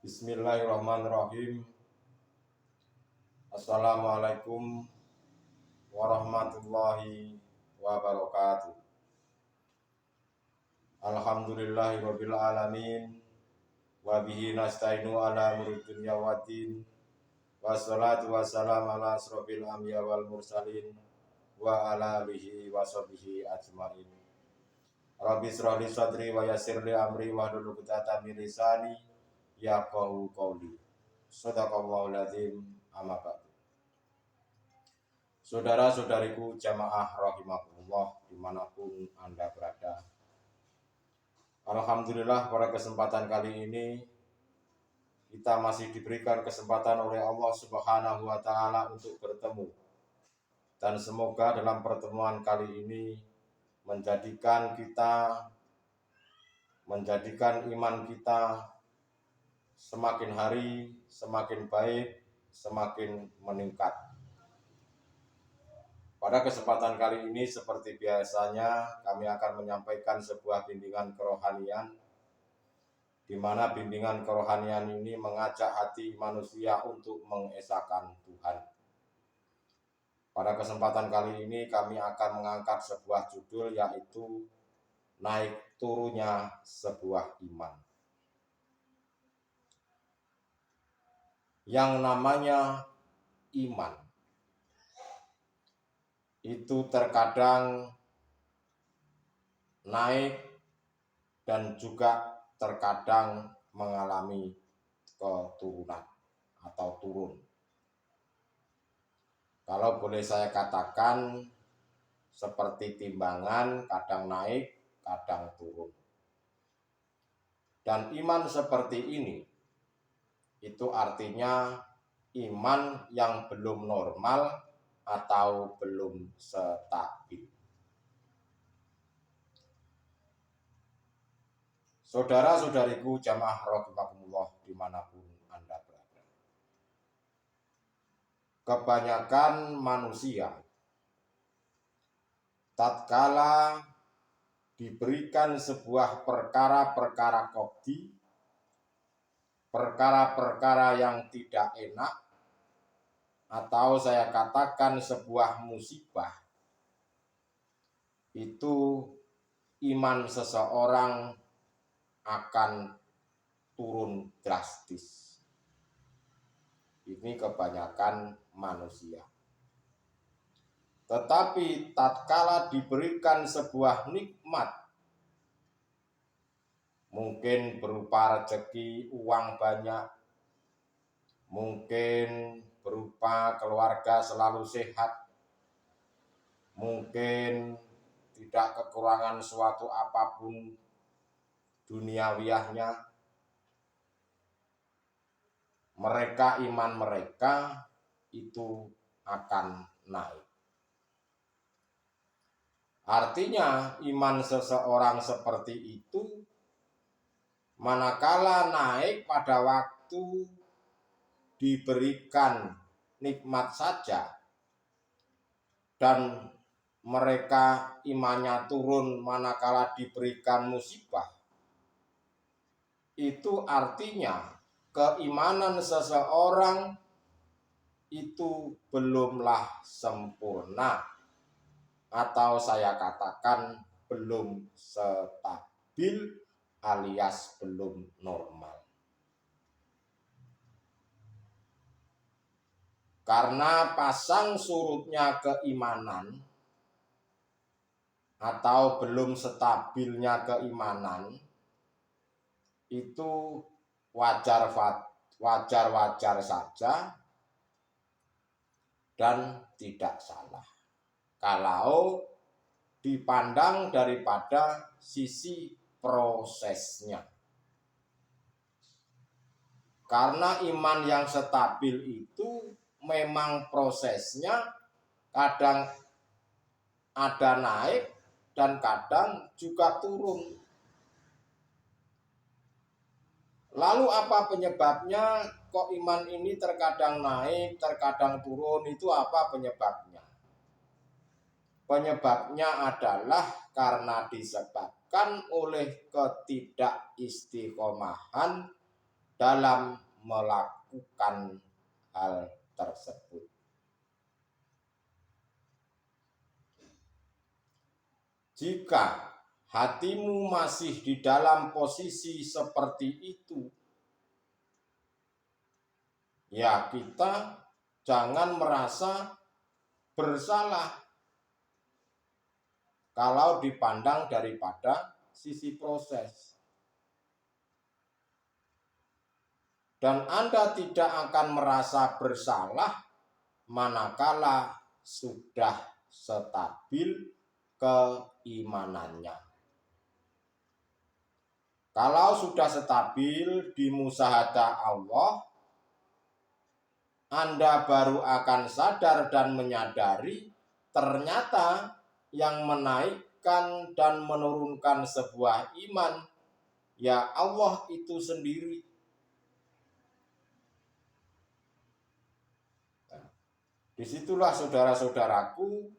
Bismillahirrahmanirrahim. Assalamualaikum warahmatullahi wabarakatuh. Alhamdulillahirabbil alamin wa bihi nasta'inu ala umuri dunya waddin. Wassalatu wassalamu ala asrofil anbiya wal mursalin wa ala alihi wa sahbihi ajmain. Rabbi shrah li sadri wa yassir li amri wahlul 'uqdatam min lisani yafqahu qawli. Shadaqallahul azim. Amma ba'du. Saudara-saudariku jamaah rahimakumullah dimanapun Anda berada. Alhamdulillah pada kesempatan kali ini kita masih diberikan kesempatan oleh Allah Subhanahu wa taala untuk bertemu. Dan semoga dalam pertemuan kali ini menjadikan iman kita semakin hari semakin baik, semakin meningkat. Pada kesempatan kali ini seperti biasanya kami akan menyampaikan sebuah bimbingan kerohanian, di mana bimbingan kerohanian ini mengajak hati manusia untuk mengesahkan Tuhan. Pada kesempatan kali ini kami akan mengangkat sebuah judul, yaitu naik turunnya sebuah iman. Yang namanya iman itu terkadang naik dan juga terkadang mengalami keturunan atau turun. Kalau boleh saya katakan seperti timbangan, kadang naik, kadang turun. Dan iman seperti ini itu artinya iman yang belum normal atau belum stabil. Saudara-saudariku jamaah rahimakumullah dimanapun Anda berada. Kebanyakan manusia tatkala diberikan sebuah perkara-perkara qadhi, perkara-perkara yang tidak enak, atau saya katakan sebuah musibah, itu iman seseorang akan turun drastis. Ini kebanyakan manusia. Tetapi tatkala diberikan sebuah nikmat, mungkin berupa rezeki, uang banyak, mungkin berupa keluarga selalu sehat, mungkin tidak kekurangan suatu apapun duniawiyahnya, iman mereka itu akan naik. Artinya iman seseorang seperti itu manakala naik pada waktu diberikan nikmat saja, dan mereka imannya turun manakala diberikan musibah, itu artinya keimanan seseorang itu belumlah sempurna, atau saya katakan belum stabil alias belum normal. Karena pasang surutnya keimanan atau belum stabilnya keimanan itu wajar-wajar saja dan tidak salah kalau dipandang daripada sisi prosesnya. Karena iman yang stabil itu memang prosesnya kadang ada naik dan kadang juga turun. Lalu apa penyebabnya? Kok iman ini terkadang naik, terkadang turun? Itu apa penyebabnya? Penyebabnya adalah karena disebabkan oleh ketidakistiqomahan dalam melakukan hal tersebut. Jika hatimu masih di dalam posisi seperti itu, ya kita jangan merasa bersalah kalau dipandang daripada sisi proses. Dan Anda tidak akan merasa bersalah manakala sudah stabil keimanannya. Kalau sudah stabil di musyahadah Allah, Anda baru akan sadar dan menyadari ternyata yang menaikkan dan menurunkan sebuah iman, ya Allah itu sendiri. Nah, disitulah saudara-saudaraku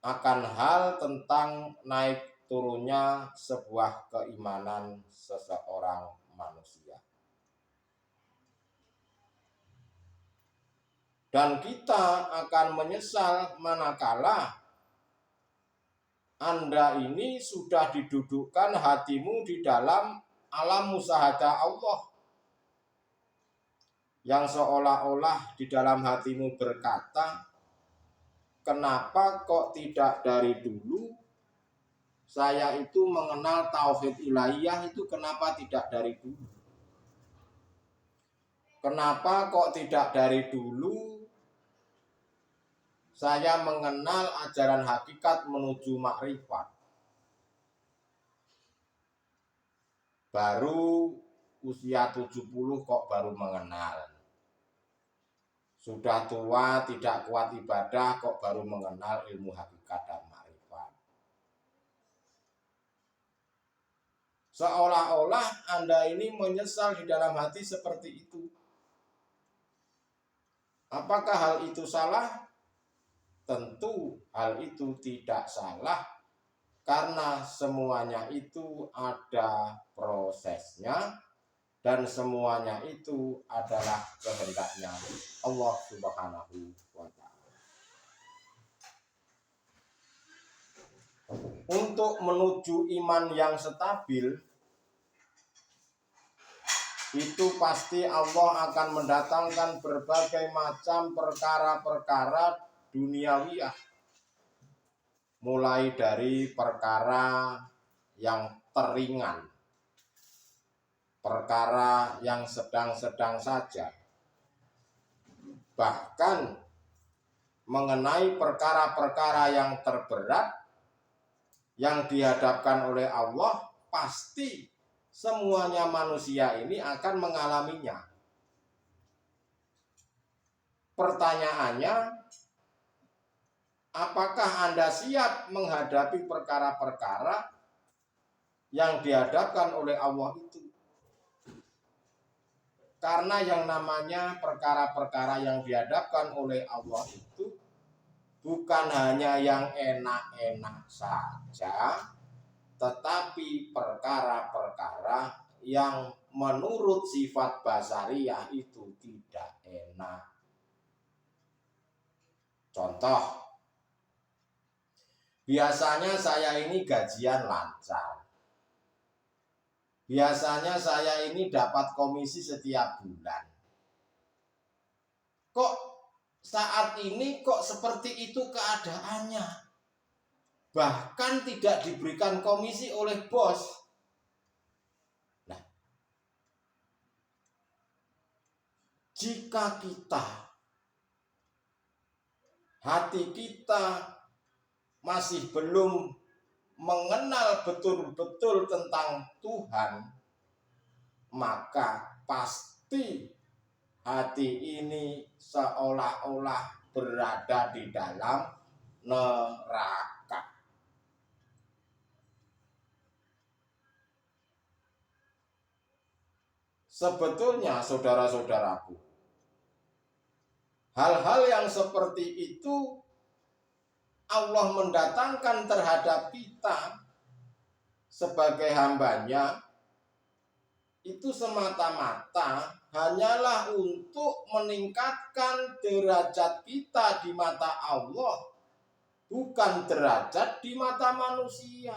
akan hal tentang naik turunnya sebuah keimanan seseorang manusia. Dan kita akan menyesal manakala Anda ini sudah didudukkan hatimu di dalam alam musyahadah Allah, yang seolah-olah di dalam hatimu berkata, kenapa kok tidak dari dulu saya itu mengenal tauhid ilahiyah itu, kenapa tidak dari dulu? Kenapa kok tidak dari dulu saya mengenal ajaran hakikat menuju makrifat? Baru usia 70 kok baru mengenal. Sudah tua tidak kuat ibadah kok baru mengenal ilmu hakikat dan makrifat. Seolah-olah Anda ini menyesal di dalam hati seperti itu. Apakah hal itu salah? Tentu hal itu tidak salah, karena semuanya itu ada prosesnya dan semuanya itu adalah kehendaknya Allah Subhanahu wa Ta'ala. Untuk menuju iman yang stabil, itu pasti Allah akan mendatangkan berbagai macam perkara-perkara duniawiyah, mulai dari perkara yang teringan, perkara yang sedang-sedang saja, bahkan mengenai perkara-perkara yang terberat yang dihadapkan oleh Allah, pasti semuanya manusia ini akan mengalaminya. Pertanyaannya, apakah Anda siap menghadapi perkara-perkara yang dihadapkan oleh Allah itu? Karena yang namanya perkara-perkara yang dihadapkan oleh Allah itu bukan hanya yang enak-enak saja, tetapi perkara-perkara yang menurut sifat basariyah itu tidak enak. Contoh, biasanya saya ini gajian lancar. Biasanya saya ini dapat komisi setiap bulan. Kok saat ini kok seperti itu keadaannya? Bahkan tidak diberikan komisi oleh bos. Nah, jika hati kita masih belum mengenal betul-betul tentang Tuhan, maka pasti hati ini seolah-olah berada di dalam neraka. Sebetulnya saudara-saudaraku, hal-hal yang seperti itu Allah mendatangkan terhadap kita sebagai hambanya itu semata-mata hanyalah untuk meningkatkan derajat kita di mata Allah, bukan derajat di mata manusia.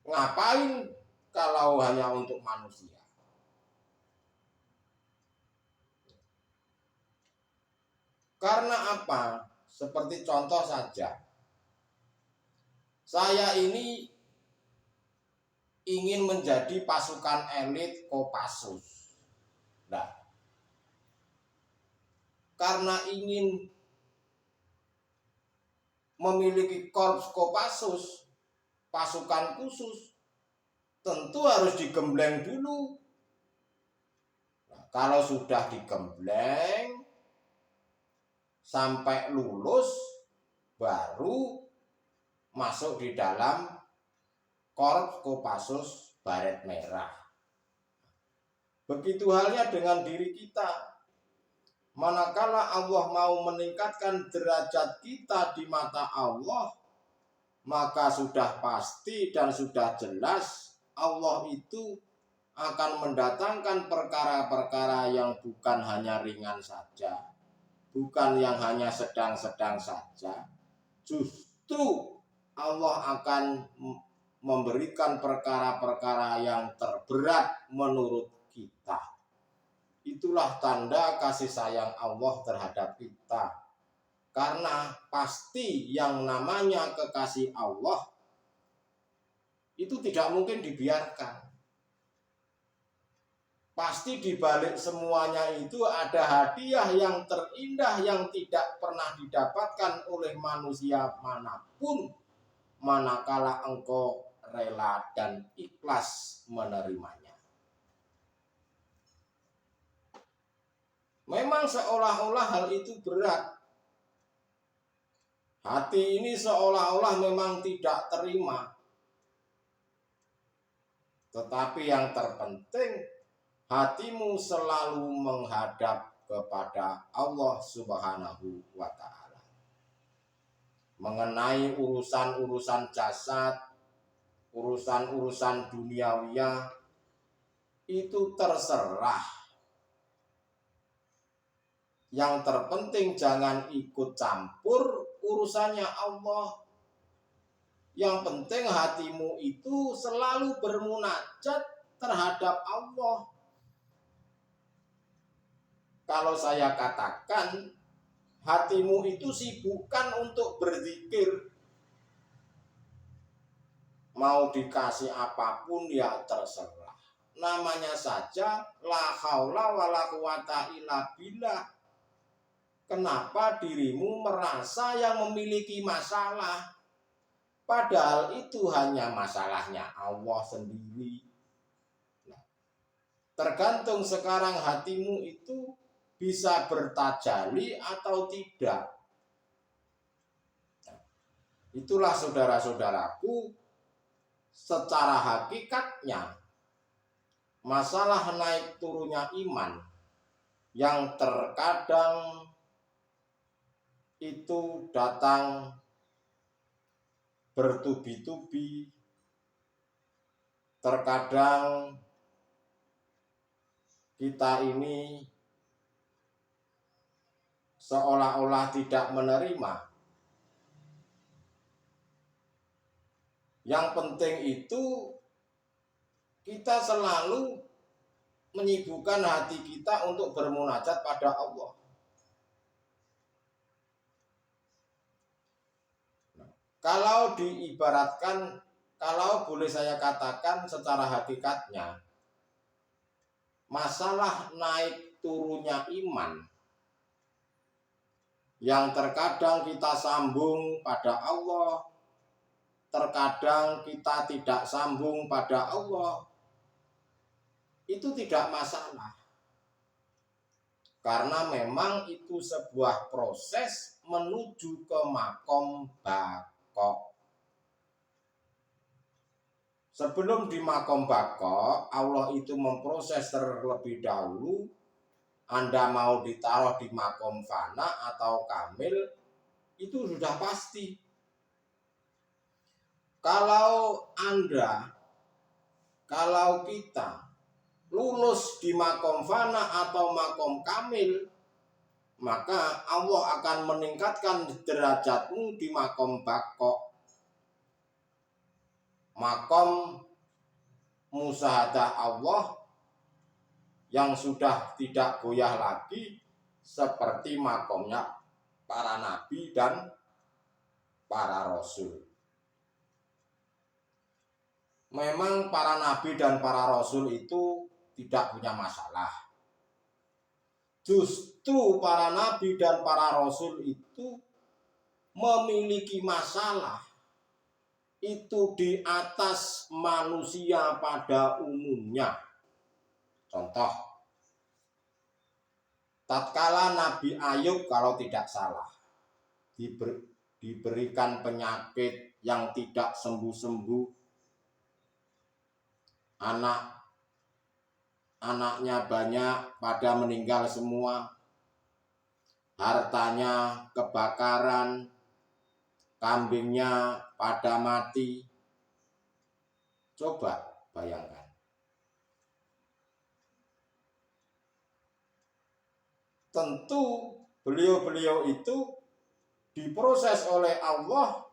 Ngapain kalau hanya untuk manusia? Karena apa? Seperti contoh saja, saya ini ingin menjadi pasukan elit Kopassus. Nah, karena ingin memiliki korps Kopassus, pasukan khusus, tentu harus digembleng dulu. Nah, kalau sudah digembleng sampai lulus, baru masuk di dalam korps Kopassus Baret Merah. Begitu halnya dengan diri kita. Manakala Allah mau meningkatkan derajat kita di mata Allah, maka sudah pasti dan sudah jelas Allah itu akan mendatangkan perkara-perkara yang bukan hanya ringan saja, bukan yang hanya sedang-sedang saja. Justru Allah akan memberikan perkara-perkara yang terberat menurut kita. Itulah tanda kasih sayang Allah terhadap kita. Karena pasti yang namanya kekasih Allah itu tidak mungkin dibiarkan. Pasti di balik semuanya itu ada hadiah yang terindah yang tidak pernah didapatkan oleh manusia manapun, manakala engkau rela dan ikhlas menerimanya. Memang seolah-olah hal itu berat. Hati ini seolah-olah memang tidak terima. Tetapi yang terpenting, hatimu selalu menghadap kepada Allah Subhanahu wa Ta'ala. Mengenai urusan-urusan jasad, urusan-urusan duniawiyah, itu terserah. Yang terpenting jangan ikut campur urusannya Allah. Yang penting hatimu itu selalu bermunajat terhadap Allah. Kalau saya katakan, hatimu itu sibukkan untuk berzikir. Mau dikasih apapun ya terserah. Namanya saja la haula wala quwata illa billah. Kenapa dirimu merasa yang memiliki masalah? Padahal itu hanya masalahnya Allah sendiri. Nah, tergantung sekarang hatimu itu bisa bertajali atau tidak. Nah, itulah saudara-saudaraku, secara hakikatnya masalah naik turunnya iman yang terkadang itu datang bertubi-tubi, terkadang kita ini seolah-olah tidak menerima. Yang penting itu kita selalu menyibukkan hati kita untuk bermunajat pada Allah. Kalau diibaratkan, kalau boleh saya katakan secara hakikatnya, masalah naik turunnya iman yang terkadang kita sambung pada Allah, terkadang kita tidak sambung pada Allah, itu tidak masalah. Karena memang itu sebuah proses menuju ke makom baqo. Sebelum di makom baqo, Allah itu memproses terlebih dahulu. Anda mau ditaruh di makom fana atau kamil, itu sudah pasti. Kalau Anda kalau kita lulus di makom fana atau makom kamil, maka Allah akan meningkatkan derajatmu di makom bako, makom musyahadah Allah yang sudah tidak goyah lagi, seperti makomnya para nabi dan para rasul. Memang para nabi dan para rasul itu tidak punya masalah. Justru para nabi dan para rasul itu memiliki masalah. Itu di atas manusia pada umumnya. Contoh, tatkala Nabi Ayub kalau tidak salah diberikan penyakit yang tidak sembuh-sembuh, anaknya banyak pada meninggal semua, hartanya kebakaran, kambingnya pada mati. Coba bayangkan. Tentu beliau-beliau itu diproses oleh Allah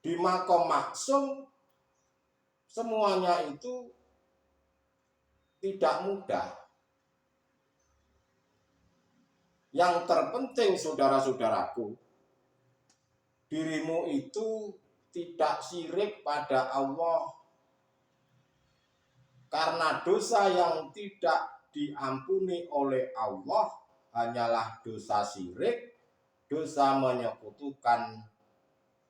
di makom maksum, semuanya itu tidak mudah. Yang terpenting saudara-saudaraku, dirimu itu tidak syirik pada Allah. Karena dosa yang tidak diampuni oleh Allah hanyalah dosa syirik, dosa menyekutukan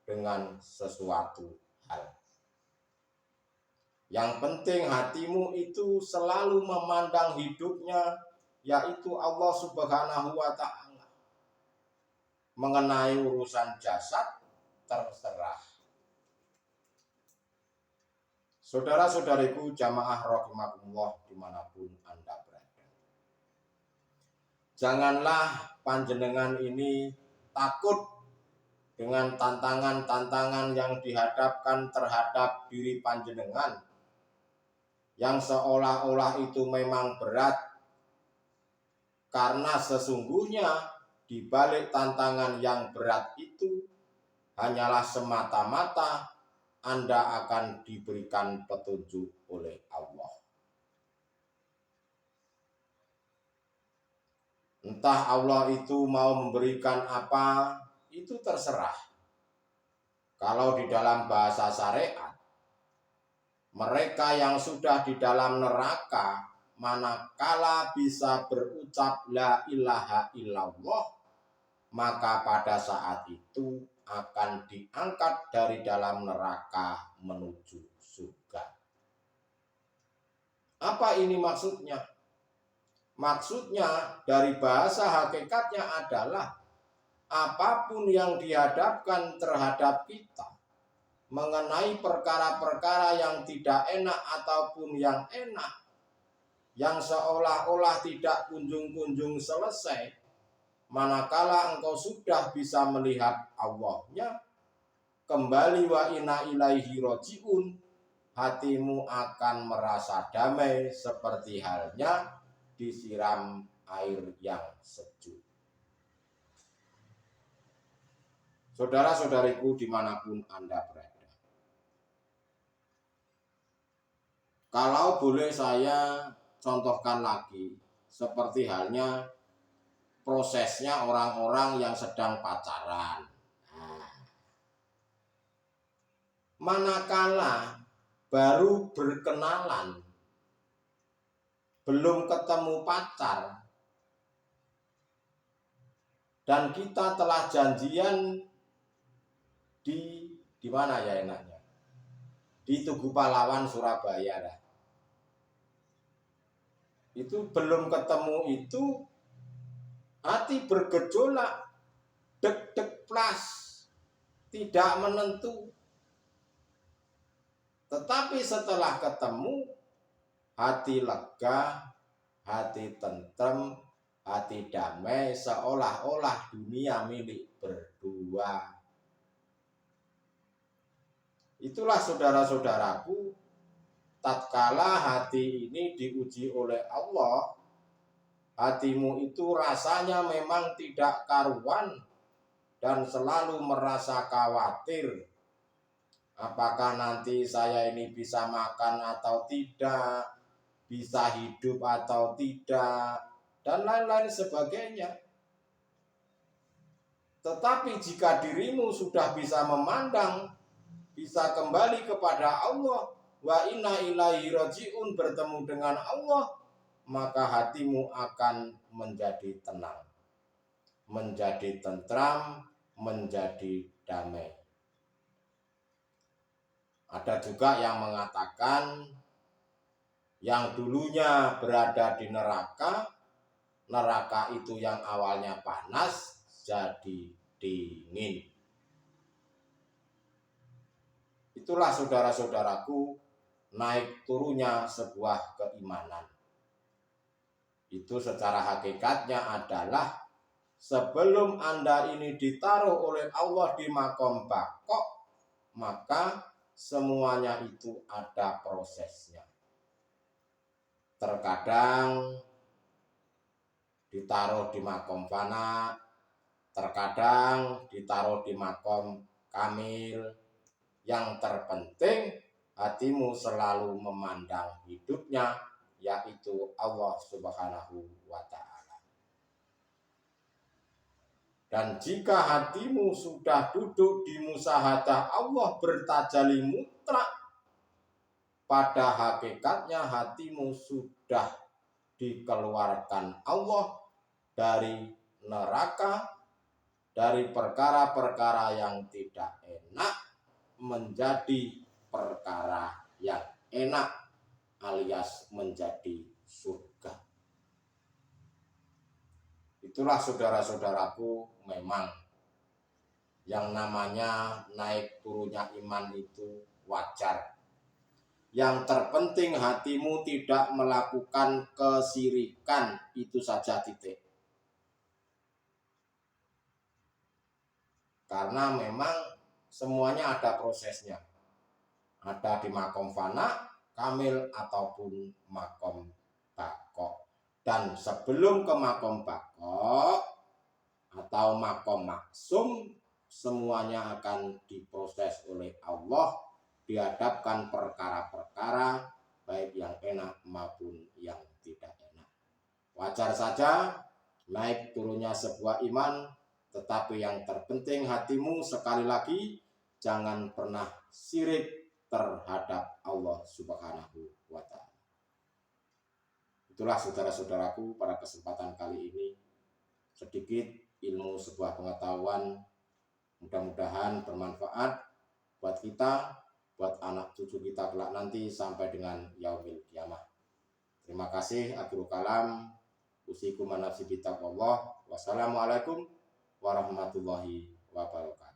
dengan sesuatu hal. Yang penting hatimu itu selalu memandang hidupnya, yaitu Allah Subhanahu wa Ta'ala. Mengenai urusan jasad, terserah. Saudara-saudariku jamaah rahimakumullah dimanapun Anda berada, janganlah panjenengan ini takut dengan tantangan-tantangan yang dihadapkan terhadap diri panjenengan, yang seolah-olah itu memang berat, karena sesungguhnya di balik tantangan yang berat itu hanyalah semata-mata Anda akan diberikan petunjuk oleh Allah. Entah Allah itu mau memberikan apa, itu terserah. Kalau di dalam bahasa syariat, mereka yang sudah di dalam neraka, manakala bisa berucap la ilaha illallah, maka pada saat itu akan diangkat dari dalam neraka menuju surga. Apa ini maksudnya? Maksudnya dari bahasa hakikatnya adalah apapun yang dihadapkan terhadap kita mengenai perkara-perkara yang tidak enak ataupun yang enak, yang seolah-olah tidak kunjung-kunjung selesai, manakala engkau sudah bisa melihat Allahnya, kembali wa inna ilaihi roji'un, hatimu akan merasa damai seperti halnya disiram air yang sejuk. Saudara-saudariku dimanapun Anda berada, kalau boleh saya contohkan lagi, seperti halnya prosesnya orang-orang yang sedang pacaran. Manakala baru berkenalan, belum ketemu pacar, dan kita telah janjian di mana ya enaknya? Di Tugu Pahlawan Surabaya dah. Itu belum ketemu itu hati bergejolak, deg-deg plas, tidak menentu. Tetapi setelah ketemu, hati lega, hati tentrem, hati damai, seolah-olah dunia milik berdua. Itulah saudara-saudaraku, tatkala hati ini diuji oleh Allah, hatimu itu rasanya memang tidak karuan dan selalu merasa khawatir. Apakah nanti saya ini bisa makan atau tidak, bisa hidup atau tidak, dan lain-lain sebagainya. Tetapi jika dirimu sudah bisa memandang, bisa kembali kepada Allah, wa inna ilaihi rajiun, bertemu dengan Allah, maka hatimu akan menjadi tenang, menjadi tentram, menjadi damai. Ada juga yang mengatakan yang dulunya berada di neraka, neraka itu yang awalnya panas jadi dingin. Itulah saudara-saudaraku, naik turunnya sebuah keimanan. Itu secara hakikatnya adalah sebelum Anda ini ditaruh oleh Allah di makom bakok, maka semuanya itu ada prosesnya. Terkadang ditaruh di makom fana, terkadang ditaruh di makom kamil. Yang terpenting hatimu selalu memandang hidupnya, yaitu Allah Subhanahu wa Ta'ala. Dan jika hatimu sudah duduk di musyahadah Allah bertajalli mutlak, pada hakikatnya hatimu sudah dikeluarkan Allah dari neraka, dari perkara-perkara yang tidak enak menjadi perkara yang enak, alias menjadi surga. Itulah saudara-saudaraku, memang yang namanya naik turunnya iman itu wajar. Yang terpenting hatimu tidak melakukan kesirikan, itu saja, titik. Karena memang semuanya ada prosesnya. Ada di makom fana, kamil, ataupun makom bakok. Dan sebelum ke makom bakok atau makom maksum, semuanya akan diproses oleh Allah, dihadapkan perkara-perkara baik yang enak maupun yang tidak enak. Wajar saja naik turunnya sebuah iman, tetapi yang terpenting hatimu sekali lagi jangan pernah syirik terhadap Allah Subhanahu wa Ta'ala. Itulah saudara-saudaraku, pada kesempatan kali ini sedikit ilmu sebuah pengetahuan, mudah-mudahan bermanfaat buat kita, buat anak cucu kita kelak nanti sampai dengan yaumil kiamah. Terima kasih. Akhirul kalam, usikum wa nafsi bitaqwallah. Wassalamualaikum warahmatullahi wabarakatuh.